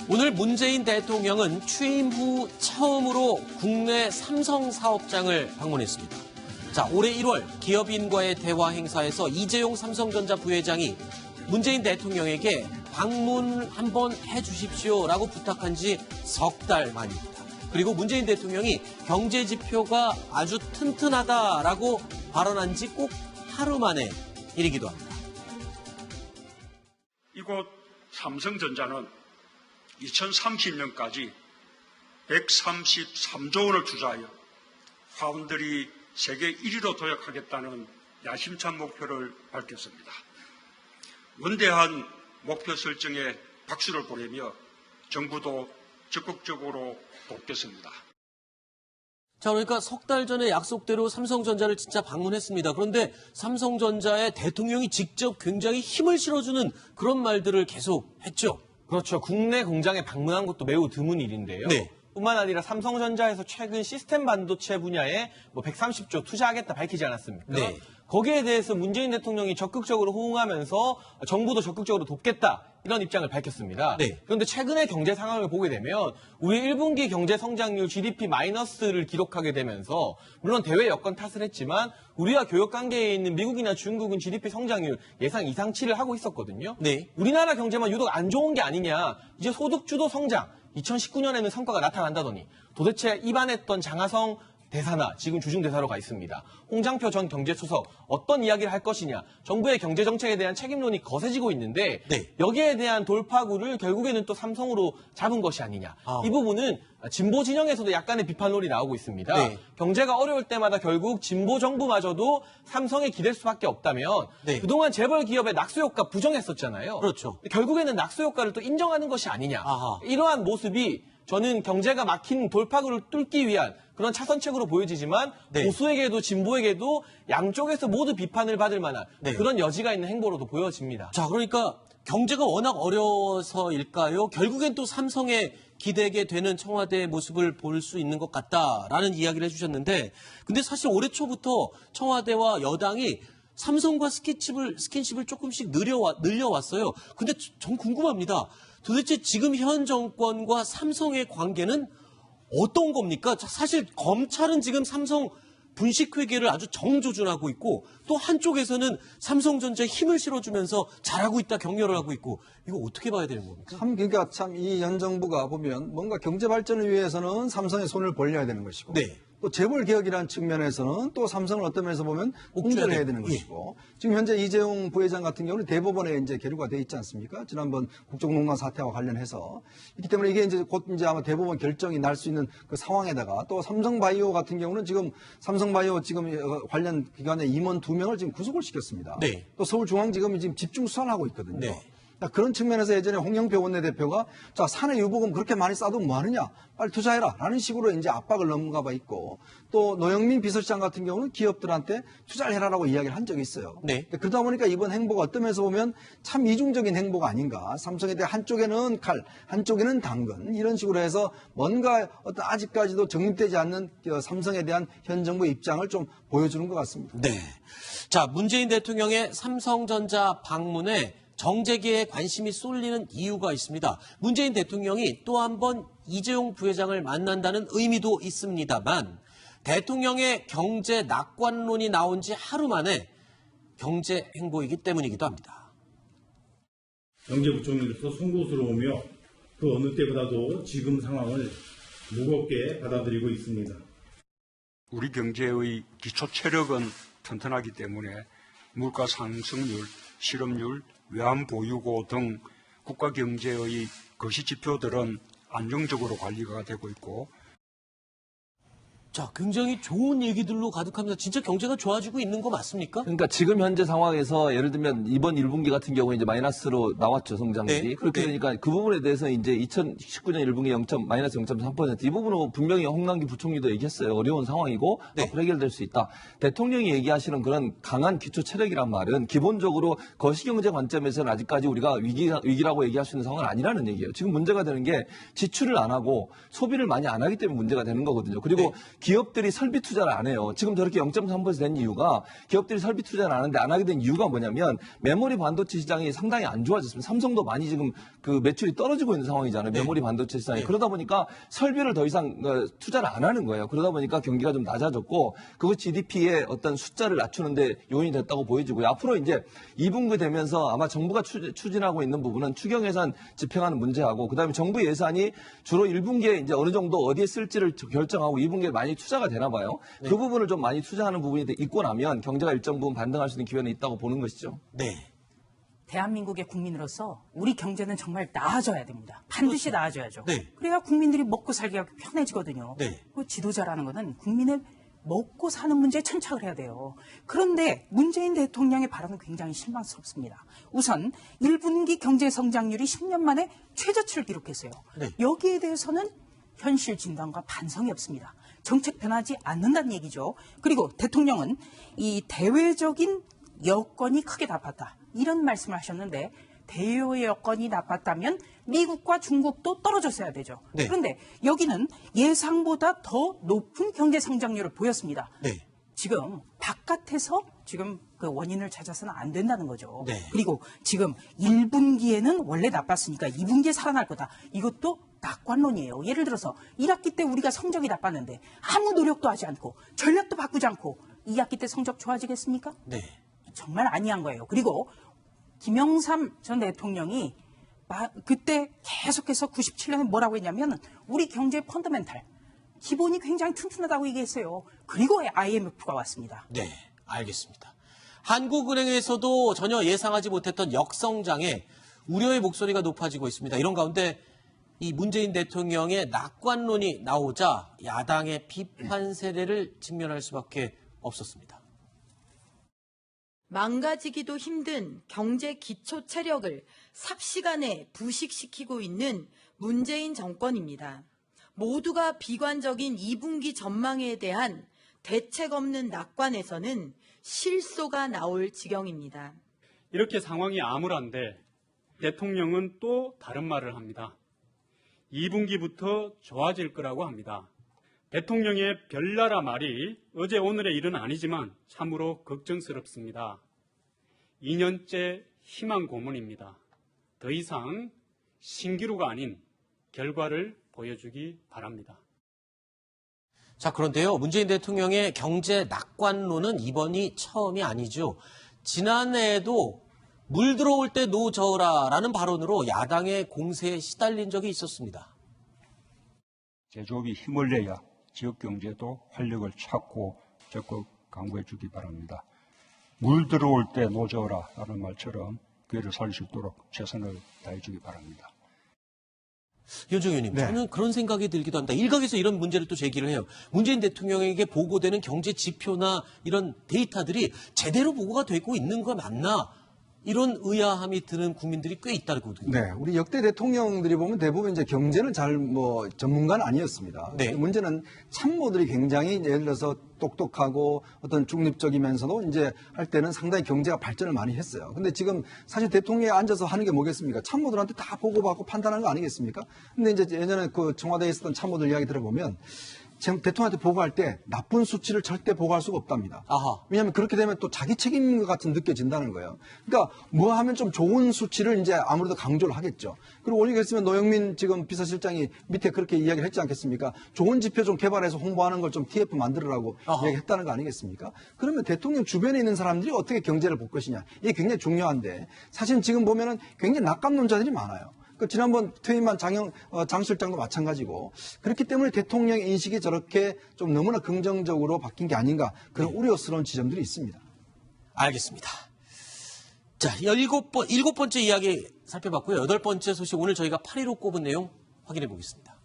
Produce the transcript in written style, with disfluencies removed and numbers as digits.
오늘 문재인 대통령은 취임 후 처음으로 국내 삼성 사업장을 방문했습니다. 자, 올해 1월 기업인과의 대화 행사에서 이재용 삼성전자 부회장이 문재인 대통령에게 방문 한번 해주십시오라고 부탁한 지 석 달 만입니다. 그리고 문재인 대통령이 경제 지표가 아주 튼튼하다라고 발언한 지 꼭 하루 만의 일이기도 합니다. 이곳 삼성전자는 2030년까지 133조 원을 투자하여 파운드리 세계 1위로 도약하겠다는 야심찬 목표를 밝혔습니다. 원대한 목표 설정에 박수를 보내며 정부도 적극적으로 돕겠습니다. 자, 그러니까 석 달 전에 약속대로 삼성전자를 진짜 방문했습니다. 그런데 삼성전자의 대통령이 직접 굉장히 힘을 실어주는 그런 말들을 계속 했죠. 그렇죠. 국내 공장에 방문한 것도 매우 드문 일인데요. 네. 뿐만 아니라 삼성전자에서 최근 시스템 반도체 분야에 130조 투자하겠다 밝히지 않았습니까? 네. 거기에 대해서 문재인 대통령이 적극적으로 호응하면서 정부도 적극적으로 돕겠다 이런 입장을 밝혔습니다. 네. 그런데 최근의 경제 상황을 보게 되면 우리 1분기 경제 성장률 GDP 마이너스를 기록하게 되면서 물론 대외 여건 탓을 했지만 우리와 교역 관계에 있는 미국이나 중국은 GDP 성장률 예상 이상치를 하고 있었거든요. 네. 우리나라 경제만 유독 안 좋은 게 아니냐. 이제 소득 주도 성장 2019년에는 성과가 나타난다더니 도대체 입안했던 장하성 대사나 지금 주중대사로 가 있습니다. 홍장표 전 경제수석 어떤 이야기를 할 것이냐. 정부의 경제정책에 대한 책임론이 거세지고 있는데 네. 여기에 대한 돌파구를 결국에는 또 삼성으로 잡은 것이 아니냐. 이 부분은 진보 진영에서도 약간의 비판론이 나오고 있습니다. 네. 경제가 어려울 때마다 결국 진보 정부마저도 삼성에 기댈 수밖에 없다면 네. 그동안 재벌 기업의 낙수 효과 부정했었잖아요. 그렇죠. 결국에는 낙수 효과를 또 인정하는 것이 아니냐. 아하. 이러한 모습이 저는 경제가 막힌 돌파구를 뚫기 위한 그런 차선책으로 보여지지만 네. 보수에게도 진보에게도 양쪽에서 모두 비판을 받을 만한 네. 그런 여지가 있는 행보로도 보여집니다. 자, 그러니까 경제가 워낙 어려서일까요? 결국엔 또 삼성에 기대게 되는 청와대의 모습을 볼 수 있는 것 같다라는 이야기를 해주셨는데, 근데 사실 올해 초부터 청와대와 여당이 삼성과 스킨십을 조금씩 늘려왔어요. 근데 전 궁금합니다. 도대체 지금 현 정권과 삼성의 관계는 어떤 겁니까? 사실 검찰은 지금 삼성 분식회계를 아주 정조준하고 있고 또 한쪽에서는 삼성전자에 힘을 실어주면서 잘하고 있다 격려를 하고 있고 이거 어떻게 봐야 되는 겁니까? 그러니까 참 이 현 정부가 보면 뭔가 경제 발전을 위해서는 삼성의 손을 벌려야 되는 것이고 네. 또 재벌 개혁이라는 측면에서는 또 삼성을 어떤 면에서 보면 홍보를 해야 되는 것이고 지금 현재 이재용 부회장 같은 경우는 대법원에 이제 계류가 돼 있지 않습니까? 지난번 국정농단 사태와 관련해서 있기 때문에 이게 이제 곧 이제 아마 대법원 결정이 날 수 있는 그 상황에다가 또 삼성바이오 같은 경우는 지금 삼성바이오 지금 관련 기관의 임원 2명을 지금 구속을 시켰습니다. 네. 또 서울중앙지검이 지금 집중 수사를 하고 있거든요. 네. 그런 측면에서 예전에 홍영표 원내대표가 자, 사내 유보금 그렇게 많이 싸도 뭐 하느냐? 빨리 투자해라. 라는 식으로 이제 압박을 넘어가 봐 있고 또 노영민 비서실장 같은 경우는 기업들한테 투자를 해라라고 이야기를 한 적이 있어요. 네. 그러다 보니까 이번 행보가 어떤 면에서 보면 참 이중적인 행보가 아닌가. 삼성에 대해 한쪽에는 칼, 한쪽에는 당근 이런 식으로 해서 뭔가 어떤 아직까지도 정립되지 않는 삼성에 대한 현 정부의 입장을 좀 보여주는 것 같습니다. 네. 자, 문재인 대통령의 삼성전자 방문에 정재계에 관심이 쏠리는 이유가 있습니다. 문재인 대통령이 또 한 번 이재용 부회장을 만난다는 의미도 있습니다만 대통령의 경제 낙관론이 나온 지 하루 만에 경제 행보이기 때문이기도 합니다. 경제부총리로서 송구스러우며 그 어느 때보다도 지금 상황을 무겁게 받아들이고 있습니다. 우리 경제의 기초 체력은 튼튼하기 때문에 물가 상승률, 실업률, 외환 보유고 등 국가 경제의 거시 지표들은 안정적으로 관리가 되고 있고 자, 굉장히 좋은 얘기들로 가득합니다. 진짜 경제가 좋아지고 있는 거 맞습니까? 그러니까 지금 현재 상황에서 예를 들면 이번 1분기 같은 경우에 이제 마이너스로 나왔죠, 성장률이. 네. 그렇게 네. 되니까 그 부분에 대해서 이제 2019년 1분기 마이너스 0.3%. 이 부분은 분명히 홍남기 부총리도 얘기했어요. 어려운 상황이고 네. 앞으로 해결될 수 있다. 대통령이 얘기하시는 그런 강한 기초 체력이란 말은 기본적으로 거시경제 관점에서는 아직까지 우리가 위기라고 얘기할 수 있는 상황은 아니라는 얘기예요. 지금 문제가 되는 게 지출을 안 하고 소비를 많이 안 하기 때문에 문제가 되는 거거든요. 그리고 네. 기업들이 설비 투자를 안 해요. 지금 저렇게 0.3% 된 이유가 기업들이 설비 투자를 안 하는데 안 하게 된 이유가 뭐냐면 메모리 반도체 시장이 상당히 안 좋아졌습니다. 삼성도 많이 지금 그 매출이 떨어지고 있는 상황이잖아요. 메모리 반도체 시장이. 그러다 보니까 설비를 더 이상 투자를 안 하는 거예요. 그러다 보니까 경기가 좀 낮아졌고 그거 GDP의 어떤 숫자를 낮추는데 요인이 됐다고 보여지고요. 앞으로 이제 2분기 되면서 아마 정부가 추진하고 있는 부분은 추경 예산 집행하는 문제하고 그다음에 정부 예산이 주로 1분기에 이제 어느 정도 어디에 쓸지를 결정하고 2분기에 많이 투자가 되나 봐요. 그 부분을 좀 많이 투자하는 부분이 있고 나면 경제가 일정 부분 반등할 수 있는 기회는 있다고 보는 것이죠. 네. 대한민국의 국민으로서 우리 경제는 정말 나아져야 됩니다. 반드시 나아져야죠. 네. 그래야 국민들이 먹고 살기가 편해지거든요. 네. 그 지도자라는 것은 국민의 먹고 사는 문제에 천착을 해야 돼요. 그런데 문재인 대통령의 발언은 굉장히 실망스럽습니다. 우선 1분기 경제 성장률이 10년 만에 최저치를 기록했어요. 네. 여기에 대해서는 현실 진단과 반성이 없습니다. 정책 변하지 않는다는 얘기죠. 그리고 대통령은 이 대외적인 여건이 크게 나빴다. 이런 말씀을 하셨는데 대외 여건이 나빴다면 미국과 중국도 떨어졌어야 되죠. 네. 그런데 여기는 예상보다 더 높은 경제 성장률을 보였습니다. 네. 지금 바깥에서 지금 그 원인을 찾아서는 안 된다는 거죠. 네. 그리고 지금 1분기에는 원래 나빴으니까 2분기에 살아날 거다. 이것도 낙관론이에요. 예를 들어서 1학기 때 우리가 성적이 나빴는데 아무 노력도 하지 않고 전략도 바꾸지 않고 2학기 때 성적 좋아지겠습니까? 네. 정말 아니한 거예요. 그리고 김영삼 전 대통령이 그때 계속해서 97년에 뭐라고 했냐면 우리 경제 펀더멘탈 기본이 굉장히 튼튼하다고 얘기했어요. 그리고 IMF가 왔습니다. 네, 알겠습니다. 한국은행에서도 전혀 예상하지 못했던 역성장에 우려의 목소리가 높아지고 있습니다. 이런 가운데 이 문재인 대통령의 낙관론이 나오자 야당의 비판 세례를 직면할 수밖에 없었습니다. 망가지기도 힘든 경제 기초 체력을 삽시간에 부식시키고 있는 문재인 정권입니다. 모두가 비관적인 2분기 전망에 대한 대책 없는 낙관에서는 실소가 나올 지경입니다. 이렇게 상황이 암울한데 대통령은 또 다른 말을 합니다. 2분기부터 좋아질 거라고 합니다. 대통령의 별나라 말이 어제 오늘의 일은 아니지만 참으로 걱정스럽습니다. 2년째 희망 고문입니다. 더 이상 신기루가 아닌 결과를 보여주기 바랍니다. 자, 그런데요. 문재인 대통령의 경제 낙관론은 이번이 처음이 아니죠. 지난해에도 물 들어올 때 노 저으라라는 발언으로 야당의 공세에 시달린 적이 있었습니다. 제조업이 힘을 내야 지역 경제도 활력을 찾고 적극 강구해 주기 바랍니다. 물 들어올 때 노저어라 라는 말처럼 기회를 살릴 수 있도록 최선을 다해 주기 바랍니다. 윤정 의원님, 네. 저는 그런 생각이 들기도 합니다. 일각에서 이런 문제를 또 제기를 해요. 문재인 대통령에게 보고되는 경제 지표나 이런 데이터들이 제대로 보고가 되고 있는 거 맞나? 이런 의아함이 드는 국민들이 꽤 있다거든요. 네, 우리 역대 대통령들이 보면 대부분 이제 경제는 잘 전문가는 아니었습니다. 네. 문제는 참모들이 굉장히 예를 들어서 똑똑하고 어떤 중립적이면서도 이제 할 때는 상당히 경제가 발전을 많이 했어요. 근데 지금 사실 대통령이 앉아서 하는 게 뭐겠습니까? 참모들한테 다 보고받고 판단하는 거 아니겠습니까? 근데 이제 예전에 그 청와대에 있었던 참모들 이야기 들어보면 대통령한테 보고할 때 나쁜 수치를 절대 보고할 수가 없답니다. 아하. 왜냐하면 그렇게 되면 또 자기 책임인 것 같은 느껴진다는 거예요. 그러니까 뭐 하면 좀 좋은 수치를 이제 아무래도 강조를 하겠죠. 그리고 오늘 그랬으면 노영민 지금 비서실장이 밑에 그렇게 이야기를 했지 않겠습니까? 좋은 지표 좀 개발해서 홍보하는 걸 좀 TF 만들으라고 아하. 이야기했다는 거 아니겠습니까? 그러면 대통령 주변에 있는 사람들이 어떻게 경제를 볼 것이냐. 이게 굉장히 중요한데 사실 지금 보면은 굉장히 낙관론자들이 많아요. 그 지난번 퇴임한 장 실장도 마찬가지고 그렇기 때문에 대통령의 인식이 저렇게 좀 너무나 긍정적으로 바뀐 게 아닌가 그런 우려스러운 지점들이 있습니다. 알겠습니다. 자, 일곱 번째 이야기 살펴봤고요. 8번째 소식 오늘 저희가 8위로 꼽은 내용 확인해 보겠습니다.